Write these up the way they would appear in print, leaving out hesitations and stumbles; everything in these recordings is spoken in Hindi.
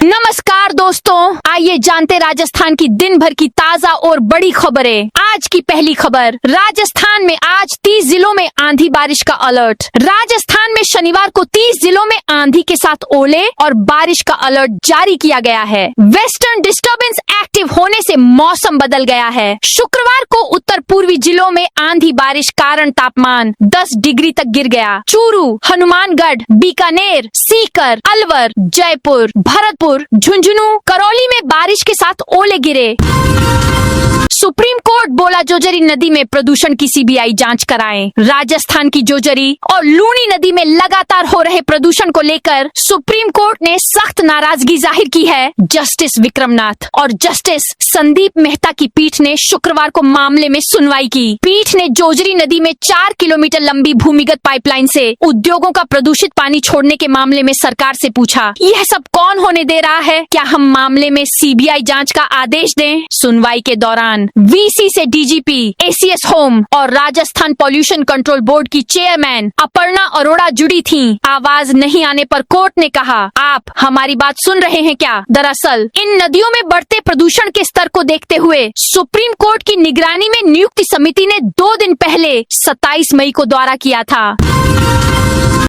नमस्कार दोस्तों, आइए जानते राजस्थान की दिन भर की ताजा और बड़ी खबरें। आज की पहली खबर, राजस्थान में आज 30 जिलों में आंधी बारिश का अलर्ट। राजस्थान में शनिवार को 30 जिलों में आंधी के साथ ओले और बारिश का अलर्ट जारी किया गया है। वेस्टर्न डिस्टर्बेंस एक्टिव होने से मौसम बदल गया है। शुक्रवार को उत्तर पूर्वी जिलों में आंधी बारिश कारण तापमान 10 डिग्री तक गिर गया। चूरू, हनुमानगढ़, बीकानेर, सीकर, अलवर, जयपुर, भरतपुर, झुंझुनू, करौली में बारिश के साथ ओले गिरे। सुप्रीम कोर्ट बोला जोजरी नदी में प्रदूषण की सीबीआई जांच कराएं। राजस्थान की जोजरी और लूनी नदी में लगातार हो रहे प्रदूषण को लेकर सुप्रीम कोर्ट ने सख्त नाराजगी जाहिर की है। जस्टिस विक्रमनाथ और जस्टिस संदीप मेहता की पीठ ने शुक्रवार को मामले में सुनवाई की। पीठ ने जोजरी नदी में 4 किलोमीटर लंबी भूमिगत पाइपलाइन से उद्योगों का प्रदूषित पानी छोड़ने के मामले में सरकार से पूछा, यह सब कौन होने दे रहा है? क्या हम मामले में सीबीआई जांच का आदेश दें? सुनवाई के दौरान वीसी से डीजीपी, एसीएस होम और राजस्थान पॉल्यूशन कंट्रोल बोर्ड की चेयरमैन अपर्णा अरोड़ा जुड़ी थीं। आवाज नहीं आने पर कोर्ट ने कहा, आप हमारी बात सुन रहे हैं क्या? दरअसल इन नदियों में बढ़ते प्रदूषण के स्तर को देखते हुए सुप्रीम कोर्ट की निगरानी में नियुक्त समिति ने 2 दिन पहले 27 मई को दौरा किया था।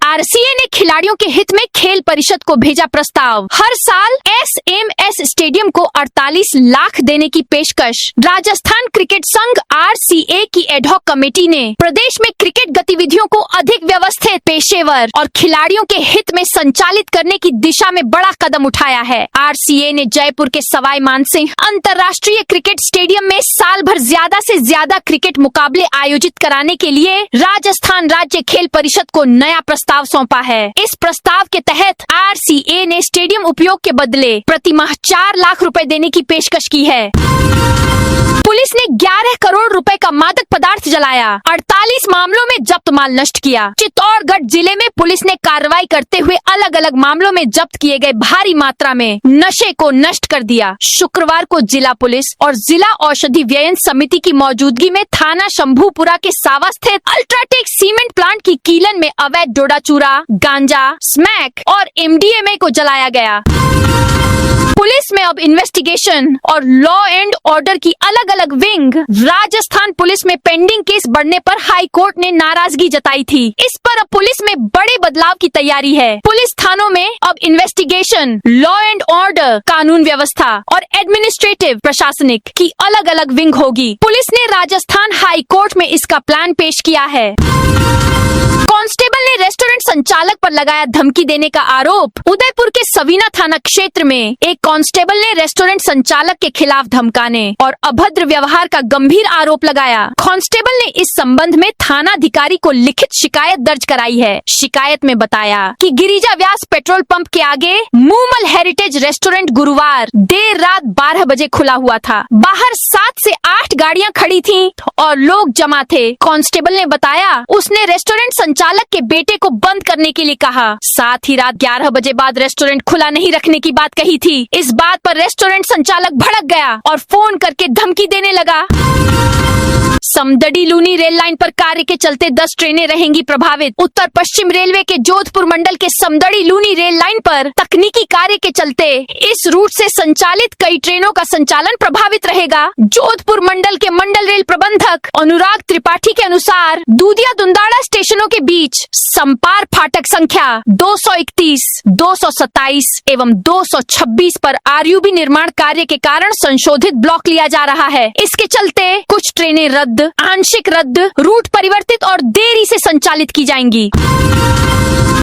आरसीए ने खिलाड़ियों के हित में खेल परिषद को भेजा प्रस्ताव। हर साल एसएमएस स्टेडियम को 48 लाख देने की पेशकश। राजस्थान क्रिकेट संघ आरसीए की एडहॉक कमेटी ने प्रदेश में क्रिकेट गतिविधियों को अधिक व्यवस्थित, पेशेवर और खिलाड़ियों के हित में संचालित करने की दिशा में बड़ा कदम उठाया है। आरसीए ने जयपुर के सवाई मानसिंह अंतर्राष्ट्रीय क्रिकेट स्टेडियम में साल भर ज्यादा से ज्यादा क्रिकेट मुकाबले आयोजित कराने के लिए राजस्थान राज्य खेल परिषद को नया प्रस्ताव सौंपा है। इस प्रस्ताव के तहत आरसीए ने स्टेडियम उपयोग के बदले प्रति माह 4 लाख रुपए देने की पेशकश की है। पुलिस ने 11 करोड़ रुपए का मादक पदार्थ जलाया, 48 मामलों में जब्त माल नष्ट किया। चित्तौड़गढ़ जिले में पुलिस ने कार्रवाई करते हुए अलग अलग मामलों में जब्त किए गए भारी मात्रा में नशे को नष्ट कर दिया। शुक्रवार को जिला पुलिस और जिला औषधि व्ययन समिति की मौजूदगी में थाना शंभूपुरा के सावा स्थित अल्ट्राटेक सीमेंट प्लांट की कीलन में अवैध डोडा चूरा, गांजा, स्मैक और एमडीएमए को जलाया गया। पुलिस में अब इन्वेस्टिगेशन और लॉ एंड ऑर्डर की अलग अलग विंग। राजस्थान पुलिस में पेंडिंग केस बढ़ने पर हाई कोर्ट ने नाराजगी जताई थी। इस पर अब पुलिस में बड़े बदलाव की तैयारी है। पुलिस थानों में अब इन्वेस्टिगेशन, लॉ एंड ऑर्डर, कानून व्यवस्था और एडमिनिस्ट्रेटिव प्रशासनिक की अलग अलग विंग होगी। पुलिस ने राजस्थान हाई कोर्ट में इसका प्लान पेश किया है। कांस्टेबल ने रेस्टोरेंट संचालक पर लगाया धमकी देने का आरोप। उदयपुर के सवीना थाना क्षेत्र में एक कांस्टेबल ने रेस्टोरेंट संचालक के खिलाफ धमकाने और अभद्र व्यवहार का गंभीर आरोप लगाया। कांस्टेबल ने इस संबंध में थाना अधिकारी को लिखित शिकायत दर्ज कराई है। शिकायत में बताया कि गिरिजा व्यास पेट्रोल पंप के आगे मूमल हेरिटेज रेस्टोरेंट गुरुवार देर रात 12 बजे खुला हुआ था। बाहर 7 से 8 गाड़ियां खड़ी थीं और लोग जमा थे। कांस्टेबल ने बताया उसने रेस्टोरेंट संचालक के बेटे को बंद करने के लिए कहा। साथ ही रात 11 बजे बाद रेस्टोरेंट खुला नहीं रखने की बात कही थी। इस बात पर रेस्टोरेंट संचालक भड़क गया और फोन करके धमकी देने लगा। समदड़ी लूनी रेल लाइन पर कार्य के चलते 10 ट्रेनें रहेंगी प्रभावित। उत्तर पश्चिम रेलवे के जोधपुर मंडल के समदड़ी लूनी रेल लाइन पर तकनीकी कार्य के चलते इस रूट से संचालित कई ट्रेनों का संचालन प्रभावित रहेगा। जोधपुर मंडल के मंडल रेल प्रबंधक अनुराग त्रिपाठी के अनुसार दूधिया दुंदाड़ा स्टेशनों के बीच संपार फाटक संख्या 231, 227 एवं 226 पर आरयूबी निर्माण कार्य के कारण संशोधित ब्लॉक लिया जा रहा है। इसके चलते कुछ ट्रेनें रद्द, आंशिक रद्द, रूट परिवर्तित और देरी से संचालित की जाएंगी।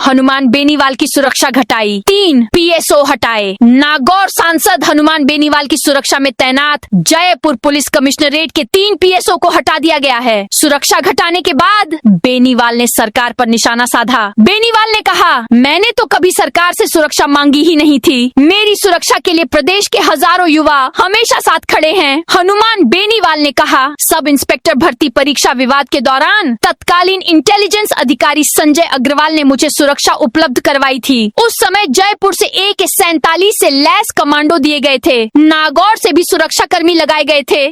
हनुमान बेनीवाल की सुरक्षा घटाई, 3 पीएसओ हटाए। नागौर सांसद हनुमान बेनीवाल की सुरक्षा में तैनात जयपुर पुलिस कमिश्नरेट के 3 पीएसओ को हटा दिया गया है। सुरक्षा घटाने के बाद बेनीवाल ने सरकार पर निशाना साधा। बेनीवाल ने कहा, मैंने तो कभी सरकार से सुरक्षा मांगी ही नहीं थी। मेरी सुरक्षा के लिए प्रदेश के हजारों युवा हमेशा साथ खड़े हैं। हनुमान बेनीवाल ने कहा, सब इंस्पेक्टर भर्ती परीक्षा विवाद के दौरान तत्कालीन इंटेलिजेंस अधिकारी संजय अग्रवाल ने मुझे सुरक्षा उपलब्ध करवाई थी। उस समय जयपुर से AK-47 से लैस कमांडो दिए गए थे। नागौर से भी सुरक्षा कर्मी लगाए गए थे।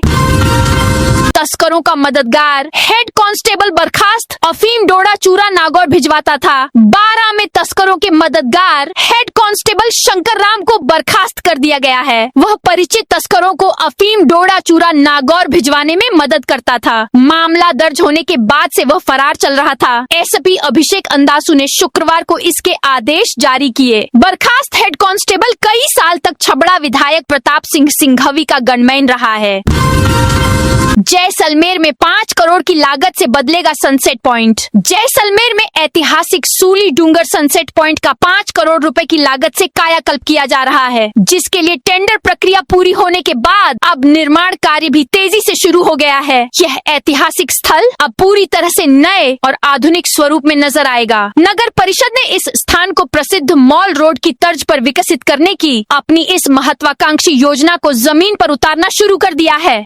तस्करों का मददगार, हेड कांस्टेबल बर्खास्त, अफीम डोडा चूरा चूरा नागौर भिजवाता था। 12 में तस्करों के मददगार हेड कांस्टेबल शंकर राम को बर्खास्त कर दिया गया है। वह परिचित तस्करों को अफीम डोडा चूरा नागौर भिजवाने में मदद करता था। मामला दर्ज होने के बाद से वह फरार चल रहा था। एसपी अभिषेक अंदासु ने शुक्रवार को इसके आदेश जारी किए। बर्खास्त हेड कांस्टेबल कई साल तक छबड़ा विधायक प्रताप सिंह सिंघवी का गनमैन रहा है। जैसलमेर में 5 करोड़ की लागत से बदलेगा सनसेट पॉइंट। जैसलमेर में ऐतिहासिक सूली डूंगर सनसेट पॉइंट का 5 करोड़ रुपए की लागत से कायाकल्प किया जा रहा है, जिसके लिए टेंडर प्रक्रिया पूरी होने के बाद अब निर्माण कार्य भी तेजी से शुरू हो गया है। यह ऐतिहासिक स्थल अब पूरी तरह से नए और आधुनिक स्वरूप में नजर आएगा। नगर परिषद ने इस स्थान को प्रसिद्ध मॉल रोड की तर्ज पर विकसित करने की अपनी इस महत्वाकांक्षी योजना को जमीन पर उतारना शुरू कर दिया है।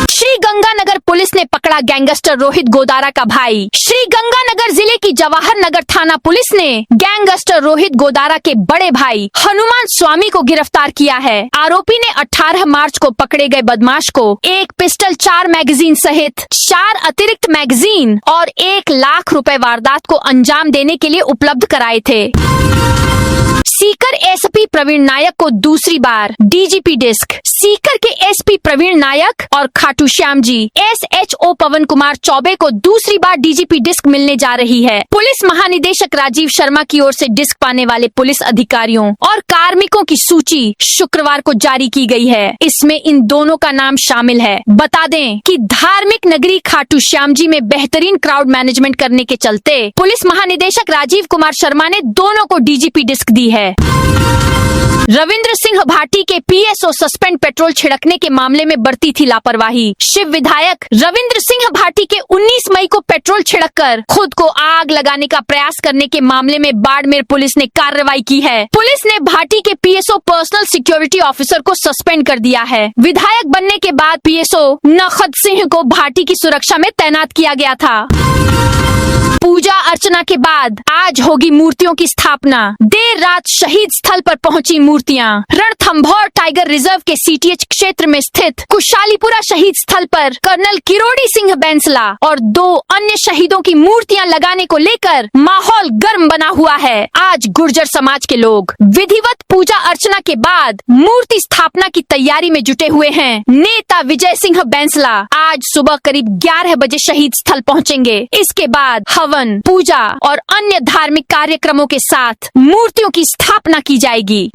श्री गंगानगर पुलिस ने पकड़ा गैंगस्टर रोहित गोदारा का भाई। श्री गंगानगर जिले की जवाहर नगर थाना पुलिस ने गैंगस्टर रोहित गोदारा के बड़े भाई हनुमान स्वामी को गिरफ्तार किया है। आरोपी ने 18 मार्च को पकड़े गए बदमाश को एक पिस्टल, 4 मैगजीन सहित 4 अतिरिक्त मैगजीन और 1 लाख रुपए वारदात को अंजाम देने के लिए उपलब्ध कराए थे। सीकर एसपी प्रवीण नायक को दूसरी बार डीजीपी डिस्क। सीकर के एसपी प्रवीण नायक और खाटू श्याम जी एसएचओ पवन कुमार चौबे को दूसरी बार डीजीपी डिस्क मिलने जा रही है। पुलिस महानिदेशक राजीव शर्मा की ओर से डिस्क पाने वाले पुलिस अधिकारियों और कार्मिकों की सूची शुक्रवार को जारी की गई है। इसमें इन दोनों का नाम शामिल है। बता दें कि धार्मिक नगरी खाटू श्याम जी में बेहतरीन क्राउड मैनेजमेंट करने के चलते पुलिस महानिदेशक राजीव कुमार शर्मा ने दोनों को डीजीपी डिस्क दी है। रविंद्र सिंह भाटी के पीएसओ सस्पेंड पेट्रोल छिड़कने के मामले में बरती थी लापरवाही। शिव विधायक रविंद्र सिंह भाटी के 19 मई को पेट्रोल छिड़ककर खुद को आग लगाने का प्रयास करने के मामले में बाड़मेर पुलिस ने कार्रवाई की है। पुलिस ने भाटी के पीएसओ पर्सनल सिक्योरिटी ऑफिसर को सस्पेंड कर दिया है। विधायक बनने के बाद पीएसओ नखद सिंह को भाटी की सुरक्षा में तैनात किया गया था। पूजा अर्चना के बाद आज होगी मूर्तियों की स्थापना। देर रात शहीद स्थल पर पहुंची मूर्तियां। रणथंभौर टाइगर रिजर्व के सीटीएच क्षेत्र में स्थित कुशालीपुरा शहीद स्थल पर कर्नल किरोड़ी सिंह बैंसला और 2 अन्य शहीदों की मूर्तियां लगाने को लेकर माहौल गर्म बना हुआ है। आज गुर्जर समाज के लोग विधिवत पूजा अर्चना के बाद मूर्ति स्थापना की तैयारी में जुटे हुए हैं। नेता विजय सिंह बैंसला आज सुबह करीब 11 बजे शहीद स्थल पहुंचेंगे। इसके बाद हवन, पूजा और अन्य धार्मिक कार्यक्रमों के साथ मूर्तियों की स्थापना की जाएगी।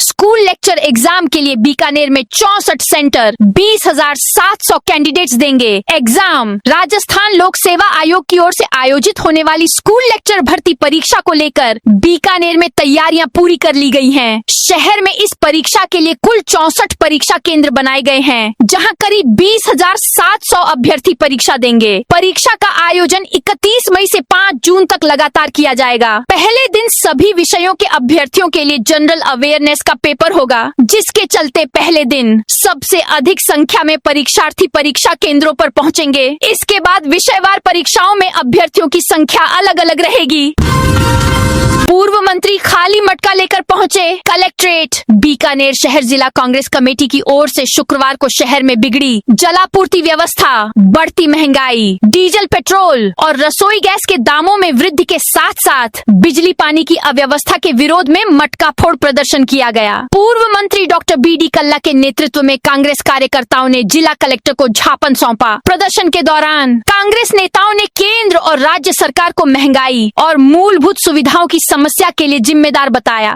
स्कूल लेक्चर एग्जाम के लिए बीकानेर में 64 सेंटर, 20,700 कैंडिडेट्स देंगे एग्जाम। राजस्थान लोक सेवा आयोग की ओर से आयोजित होने वाली स्कूल लेक्चर भर्ती परीक्षा को लेकर बीकानेर में तैयारियां पूरी कर ली गई हैं। शहर में इस परीक्षा के लिए कुल 64 परीक्षा केंद्र बनाए गए हैं, जहां करीब 20,700 अभ्यर्थी परीक्षा देंगे। परीक्षा का आयोजन 31 मई से 5 जून तक लगातार किया जाएगा। पहले दिन सभी विषयों के अभ्यर्थियों के लिए जनरल अवेयरनेस का पेपर होगा, जिसके चलते पहले दिन सबसे अधिक संख्या में परीक्षार्थी परीक्षा केंद्रों पर पहुंचेंगे। इसके बाद विषयवार परीक्षाओं में अभ्यर्थियों की संख्या अलग अलग रहेगी। पूर्व मंत्री खाली मटका लेकर पहुंचे कलेक्ट्रेट। बीकानेर शहर जिला कांग्रेस कमेटी की ओर से शुक्रवार को शहर में बिगड़ी जलापूर्ति व्यवस्था, बढ़ती महंगाई, डीजल, पेट्रोल और रसोई गैस के दामों में वृद्धि के साथ साथ बिजली पानी की अव्यवस्था के विरोध में मटका फोड़ प्रदर्शन किया गया। पूर्व मंत्री डॉक्टर बीडी कल्ला के नेतृत्व में कांग्रेस कार्यकर्ताओं ने जिला कलेक्टर को ज्ञापन सौंपा। प्रदर्शन के दौरान कांग्रेस नेताओं ने केंद्र और राज्य सरकार को महंगाई और मूलभूत सुविधाओं की समस्या के लिए जिम्मेदार बताया।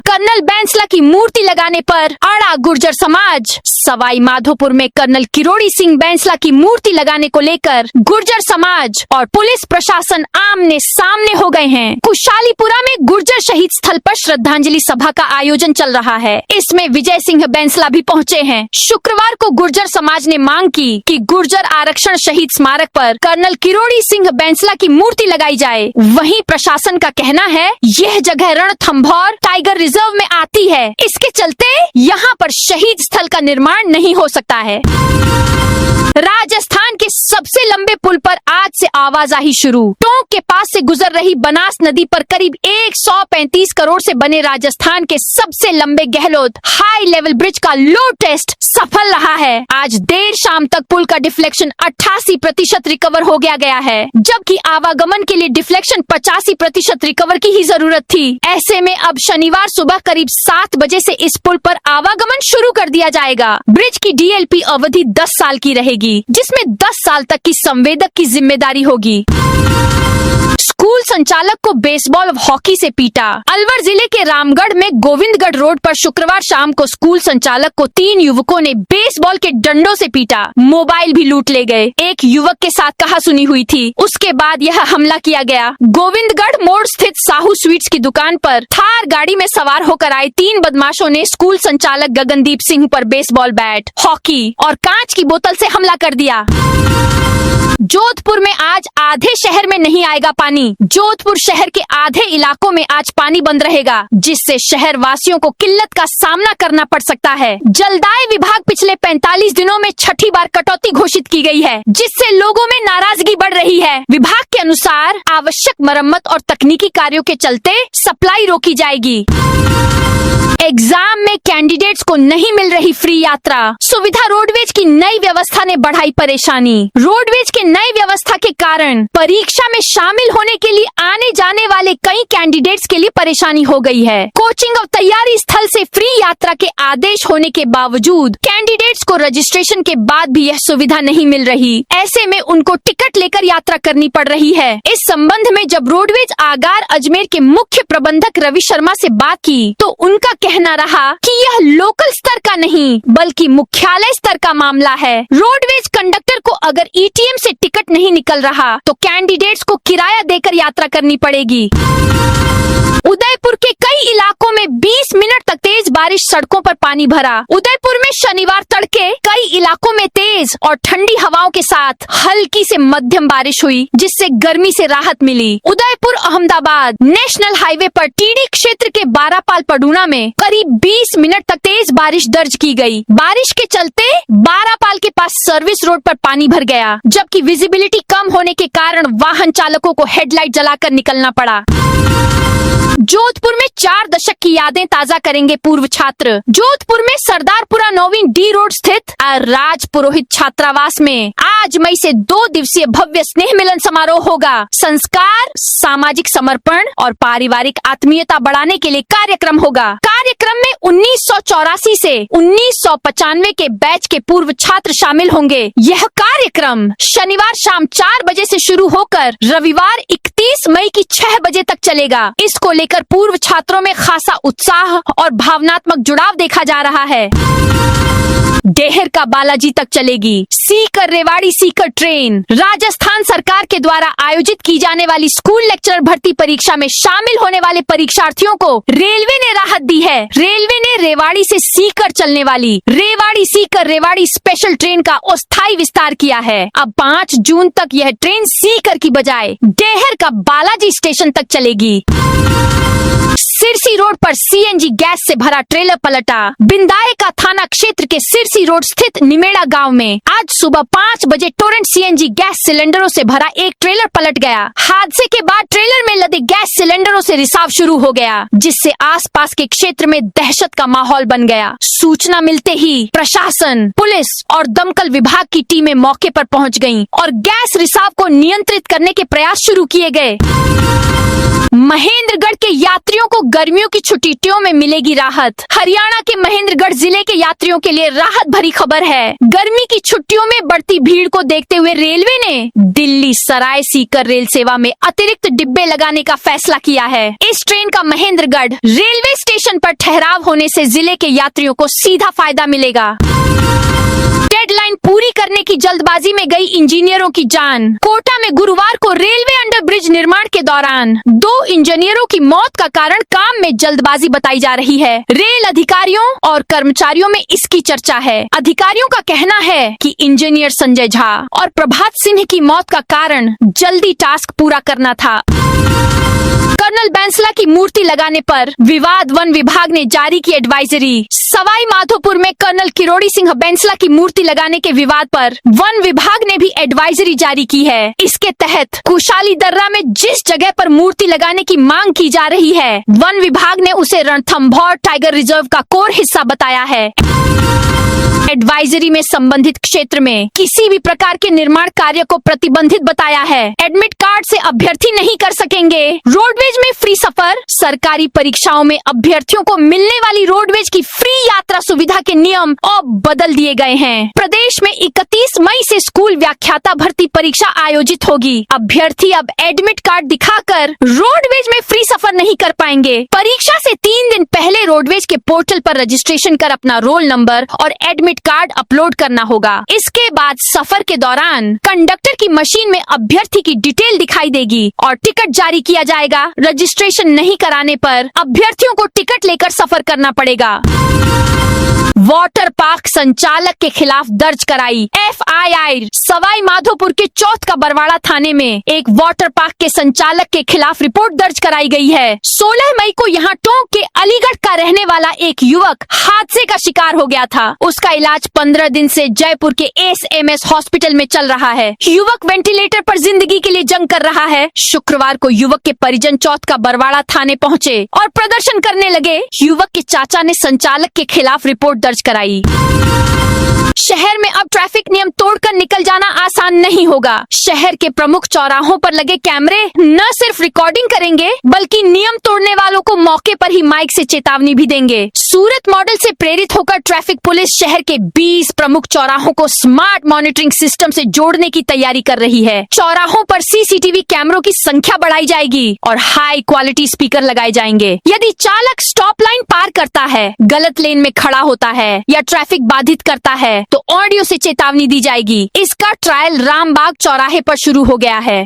कर्नल बैंसला की मूर्ति लगाने पर अड़ा गुर्जर समाज। सवाई माधोपुर में कर्नल किरोड़ी सिंह बैंसला की मूर्ति लगाने को लेकर गुर्जर समाज और पुलिस प्रशासन आमने सामने हो गए हैं। कुशालीपुरा में गुर्जर शहीद स्थल पर श्रद्धांजलि सभा का आयोजन चल रहा है। इसमें विजय सिंह बैंसला भी पहुंचे हैं। शुक्रवार को गुर्जर समाज ने मांग की कि गुर्जर आरक्षण शहीद स्मारक पर कर्नल किरोड़ी सिंह बैंसला की मूर्ति लगाई जाए। वहीं प्रशासन का कहना है यह जगह रणथंभौर टाइगर रिजर्व में आती है। इसके चलते यहाँ पर शहीद स्थल का निर्माण नहीं हो सकता है। राजस्थान के सबसे लंबे पुल पर आज से आवाजाही शुरू। टोंक के पास से गुजर रही बनास नदी पर करीब 135 करोड़ से बने राजस्थान के सबसे लंबे गहलोत हाई लेवल ब्रिज का लोड टेस्ट सफल रहा है। आज देर शाम तक पुल का डिफ्लेक्शन 88% रिकवर हो गया है, जबकि आवागमन के लिए डिफ्लेक्शन 85% रिकवर की ही जरूरत थी। ऐसे में अब शनिवार सुबह करीब 7 बजे से इस पुल पर आवागमन शुरू कर दिया जाएगा। ब्रिज की DLP अवधि 10 साल की रहेगी, जिसमें 10 साल तक की संवेदक की जिम्मेदारी होगी। स्कूल संचालक को बेसबॉल और हॉकी से पीटा। अलवर जिले के रामगढ़ में गोविंदगढ़ रोड पर शुक्रवार शाम को स्कूल संचालक को 3 युवकों ने बेसबॉल के डंडों से पीटा। मोबाइल भी लूट ले गए। एक युवक के साथ कहासुनी हुई थी, उसके बाद यह हमला किया गया। गोविंदगढ़ मोड़ स्थित साहू स्वीट्स की दुकान पर थार गाड़ी में सवार होकर आए 3 बदमाशों ने स्कूल संचालक गगनदीप सिंह पर बेसबॉल बैट, हॉकी और कांच की बोतल से हमला कर दिया। जोधपुर में आज आधे शहर में नहीं आएगा पानी। जोधपुर शहर के आधे इलाकों में आज पानी बंद रहेगा, जिससे शहर वासियों को किल्लत का सामना करना पड़ सकता है। जलदाय विभाग पिछले 45 दिनों में 6ठी बार कटौती घोषित की गई है, जिससे लोगों में नाराजगी बढ़ रही है। विभाग के अनुसार आवश्यक मरम्मत और तकनीकी कार्यों के चलते सप्लाई रोकी जाएगी। एग्जाम में कैंडिडेट्स को नहीं मिल रही फ्री यात्रा। सुविधा रोडवेज की नई व्यवस्था ने बढ़ाई परेशानी। रोडवेज के नई व्यवस्था के कारण परीक्षा में शामिल होने के लिए आने जाने वाले कई कैंडिडेट्स के लिए परेशानी हो गई है। कोचिंग और तैयारी स्थल से फ्री यात्रा के आदेश होने के बावजूद कैंडिडेट्स को रजिस्ट्रेशन के बाद भी यह सुविधा नहीं मिल रही। ऐसे में उनको टिकट लेकर यात्रा करनी पड़ रही है। इस संबंध में जब रोडवेज आगार अजमेर के मुख्य प्रबंधक रवि शर्मा से बात की, तो उनका कहना रहा कि यह लोकल स्तर का नहीं बल्कि मुख्यालय स्तर का मामला है। रोडवेज कंडक्टर को अगर ETM से टिकट नहीं निकल रहा तो कैंडिडेट्स को किराया देकर यात्रा करनी पड़ेगी। उदयपुर के कई इलाकों में 20 मिनट तक तेज बारिश, सड़कों पर पानी भरा। उदयपुर में शनिवार तड़के कई इलाकों में तेज और ठंडी हवाओं के साथ हल्की से मध्यम बारिश हुई, जिससे गर्मी से राहत मिली। उदयपुर अहमदाबाद नेशनल हाईवे पर टीडी क्षेत्र के बारापाल पडूना में करीब 20 मिनट तक तेज बारिश दर्ज की गई। बारिश के चलते बारापाल के पास सर्विस रोड पर पानी भर गया, जबकि विजिबिलिटी कम होने के कारण वाहन चालकों को हेडलाइट जलाकर निकलना पड़ा। जोधपुर में 4 दशक की यादें ताजा करेंगे पूर्व छात्र। जोधपुर में सरदारपुरा 9वीं D रोड स्थित राज पुरोहित छात्रावास में आज मई से 2 दिवसीय भव्य स्नेह मिलन समारोह होगा। संस्कार, सामाजिक समर्पण और पारिवारिक आत्मीयता बढ़ाने के लिए कार्यक्रम होगा। कार्यक्रम में 1984 से 1995 के बैच के पूर्व छात्र शामिल होंगे। यह कार्यक्रम शनिवार शाम 4 बजे से शुरू होकर रविवार 31 मई की 6 बजे तक चलेगा। इसको लेकर पूर्व छात्रों में खासा उत्साह और भावनात्मक जुड़ाव देखा जा रहा है। डेहर का बालाजी तक चलेगी सीकर रेवाड़ी सीकर ट्रेन। राजस्थान सरकार के द्वारा आयोजित की जाने वाली स्कूल लेक्चरर भर्ती परीक्षा में शामिल होने वाले परीक्षार्थियों को रेलवे ने राहत दी है। रेलवे ने रेवाड़ी से सीकर चलने वाली रेवाड़ी सीकर रेवाड़ी स्पेशल ट्रेन का अस्थायी विस्तार किया है। अब 5 जून तक यह ट्रेन सीकर की बजाय डेहर का बालाजी स्टेशन तक चलेगी। सिरसी रोड पर CNG गैस से भरा ट्रेलर पलटा। बिंदायका थाना क्षेत्र के सिरसी रोड स्थित निमेड़ा गांव में आज सुबह 5 बजे टोरेंट CNG गैस सिलेंडरों से भरा एक ट्रेलर पलट गया। हादसे के बाद ट्रेलर में लदे गैस सिलेंडरों से रिसाव शुरू हो गया, जिससे आसपास के क्षेत्र में दहशत का माहौल बन गया। सूचना मिलते ही प्रशासन, पुलिस और दमकल विभाग की टीमें मौके पर पहुंच गईं और गैस रिसाव को नियंत्रित करने के प्रयास शुरू किए गए। महेंद्रगढ़ के यात्रियों को गर्मियों की छुट्टियों में मिलेगी राहत। हरियाणा के महेंद्रगढ़ जिले के यात्रियों के लिए राहत भरी खबर है। गर्मी की छुट्टियों में बढ़ती भीड़ को देखते हुए रेलवे ने दिल्ली सराय सीकर रेल सेवा में अतिरिक्त डिब्बे लगाने का फैसला किया है। इस ट्रेन का महेंद्रगढ़ रेलवे स्टेशन पर ठहराव होने से जिले के यात्रियों को सीधा फायदा मिलेगा। डेडलाइन पूरी करने की जल्दबाजी में गई इंजीनियरों की जान। कोटा में गुरुवार को रेलवे अंडरब्रिज निर्माण के दौरान 2 इंजीनियरों की मौत का कारण काम में जल्दबाजी बताई जा रही है। रेल अधिकारियों और कर्मचारियों में इसकी चर्चा है। अधिकारियों का कहना है कि इंजीनियर संजय झा और प्रभात सिंह की मौत का कारण जल्दी टास्क पूरा करना था। कर्नल बैंसला की मूर्ति लगाने पर विवाद, वन विभाग ने जारी की एडवाइजरी। सवाई माधोपुर में कर्नल किरोड़ी सिंह बैंसला की मूर्ति लगाने के विवाद पर वन विभाग ने भी एडवाइजरी जारी की है। इसके तहत कुशाली दर्रा में जिस जगह पर मूर्ति लगाने की मांग की जा रही है, वन विभाग ने उसे रणथंभौर टाइगर रिजर्व का कोर हिस्सा बताया है। एडवाइजरी में संबंधित क्षेत्र में किसी भी प्रकार के निर्माण कार्य को प्रतिबंधित बताया है। एडमिट कार्ड से अभ्यर्थी नहीं कर सकेंगे। रोडवेज में फ्री सफर। सरकारी परीक्षाओं में अभ्यर्थियों को मिलने वाली रोडवेज की फ्री यात्रा सुविधा के नियम अब बदल दिए गए हैं। प्रदेश में 31 मई से स्कूल व्याख्याता भर्ती परीक्षा आयोजित होगी। अभ्यर्थी अब एडमिट कार्ड दिखाकर रोडवेज में फ्री सफर नहीं कर पाएंगे। परीक्षा से 3 दिन पहले रोडवेज के पोर्टल पर रजिस्ट्रेशन कर अपना रोल नंबर और एडमिट कार्ड अपलोड करना होगा। इसके बाद सफर के दौरान कंडक्टर की मशीन में अभ्यर्थी की डिटेल दिखाई देगी और टिकट जारी किया जाएगा। रजिस्ट्रेशन नहीं कराने पर अभ्यर्थियों को टिकट लेकर सफर करना पड़ेगा। वाटर पार्क संचालक के खिलाफ दर्ज कराई FIR। सवाई माधोपुर के चौथ का बरवाड़ा थाने में एक वाटर पार्क के संचालक के खिलाफ रिपोर्ट दर्ज कराई गई है। 16 मई को यहां टोंक के अलीगढ़ का रहने वाला एक युवक हादसे का शिकार हो गया था। उसका इलाज 15 दिन से जयपुर के SMS हॉस्पिटल में चल रहा है। युवक वेंटिलेटर पर जिंदगी के लिए जंग कर रहा है। शुक्रवार को युवक के परिजन चौथ का बरवाड़ा थाने पहुंचे और प्रदर्शन करने लगे। युवक के चाचा ने संचालक के खिलाफ रिपोर्ट दर्ज कराई। शहर में अब ट्रैफिक नियम तोड़कर निकल जाना आसान नहीं होगा। शहर के प्रमुख चौराहों पर लगे कैमरे न सिर्फ रिकॉर्डिंग करेंगे बल्कि नियम तोड़ने वालों को मौके पर ही माइक से चेतावनी भी देंगे। सूरत मॉडल से प्रेरित होकर ट्रैफिक पुलिस शहर के 20 प्रमुख चौराहों को स्मार्ट मॉनिटरिंग सिस्टम से जोड़ने की तैयारी कर रही है। चौराहों पर CCTV कैमरों की संख्या बढ़ाई जाएगी और हाई क्वालिटी स्पीकर लगाए जाएंगे। यदि चालक स्टॉप लाइन पार करता है, गलत लेन में खड़ा होता है या ट्रैफिक बाधित करता है तो ऑडियो से चेतावनी दी जाएगी। इसका ट्रायल रामबाग चौराहे पर शुरू हो गया है।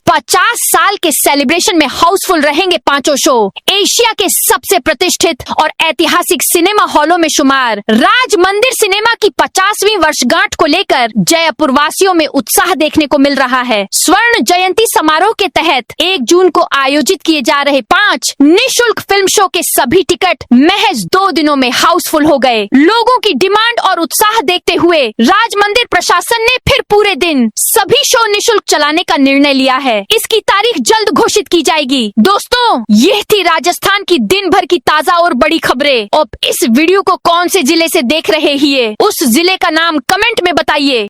50 साल के सेलिब्रेशन में हाउसफुल रहेंगे पांचों शो। एशिया के सबसे प्रतिष्ठित और ऐतिहासिक सिनेमा हॉलों में शुमार राज मंदिर सिनेमा की 50वीं वर्षगांठ को लेकर जयपुर वासियों में उत्साह देखने को मिल रहा है। स्वर्ण जयंती समारोह के तहत 1 जून को आयोजित किए जा रहे 5 निःशुल्क फिल्म शो के सभी टिकट महज 2 दिनों में हाउसफुल हो गए। लोगों की डिमांड और उत्साह देखते हुए राज मंदिर प्रशासन ने फिर पूरे दिन सभी शो निःशुल्क चलाने का निर्णय लिया है। इसकी तारीख जल्द घोषित की जाएगी। दोस्तों, यह थी राजस्थान की दिन भर की ताजा और बड़ी खबरें। अब इस वीडियो को कौन से जिले से देख रहे हैं, उस जिले का नाम कमेंट में बताइए।